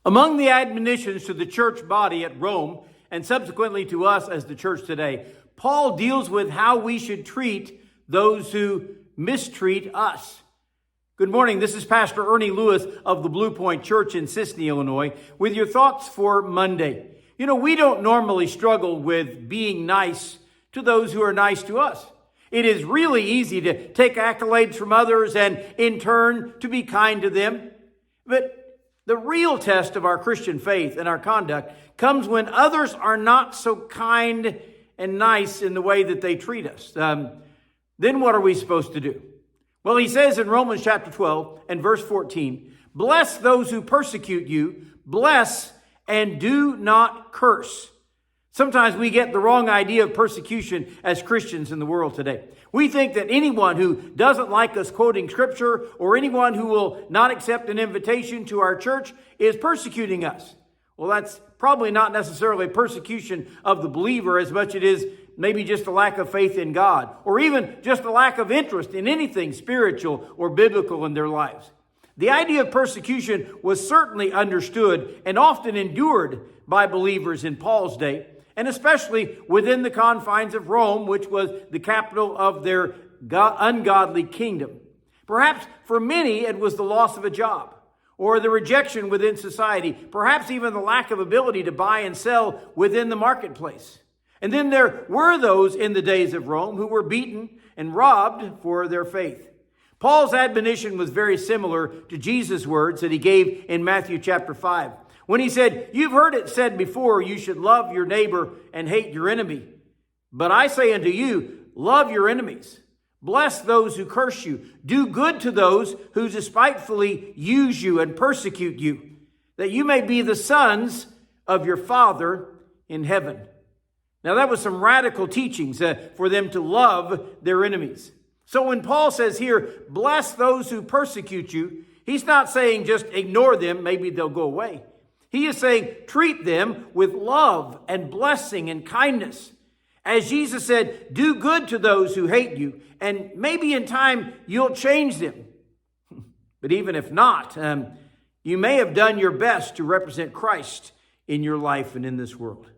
Among the admonitions to the church body at Rome, and subsequently to us as the church today, Paul deals with how we should treat those who mistreat us. Good morning. This is Pastor Ernie Lewis of the Blue Point Church in Sisney, Illinois, with your thoughts for Monday. You know, we don't normally struggle with being nice to those who are nice to us. It is really easy to take accolades from others and, in turn, to be kind to them. But the real test of our Christian faith and our conduct comes when others are not so kind and nice in the way that they treat us. Then what are we supposed to do? Well, he says in Romans chapter 12 and verse 14, "Bless those who persecute you, bless and do not curse." Sometimes we get the wrong idea of persecution as Christians in the world today. We think that anyone who doesn't like us quoting scripture or anyone who will not accept an invitation to our church is persecuting us. Well, that's probably not necessarily persecution of the believer as much as it is maybe just a lack of faith in God, or even just a lack of interest in anything spiritual or biblical in their lives. The idea of persecution was certainly understood and often endured by believers in Paul's day, and especially within the confines of Rome, which was the capital of their ungodly kingdom. Perhaps for many it was the loss of a job, or the rejection within society, perhaps even the lack of ability to buy and sell within the marketplace. And then there were those in the days of Rome who were beaten and robbed for their faith. Paul's admonition was very similar to Jesus' words that he gave in Matthew chapter 5. When he said, "You've heard it said before, you should love your neighbor and hate your enemy. But I say unto you, love your enemies. Bless those who curse you. Do good to those who despitefully use you and persecute you, that you may be the sons of your Father in heaven." Now that was some radical teachings for them to love their enemies. So when Paul says here, bless those who persecute you, he's not saying just ignore them, maybe they'll go away. He is saying treat them with love and blessing and kindness. As Jesus said, do good to those who hate you, and maybe in time you'll change them. But even if not, you may have done your best to represent Christ in your life and in this world.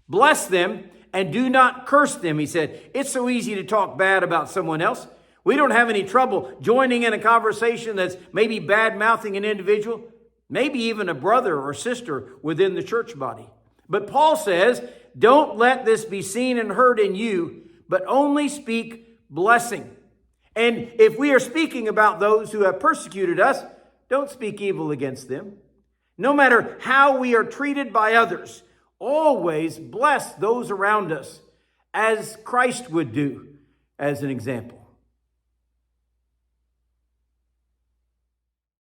Bless them and do not curse them, he said. It's so easy to talk bad about someone else. We don't have any trouble joining in a conversation that's maybe bad-mouthing an individual, maybe even a brother or sister within the church body. But Paul says, don't let this be seen and heard in you, but only speak blessing. And if we are speaking about those who have persecuted us, don't speak evil against them. No matter how we are treated by others, always bless those around us as Christ would do as an example.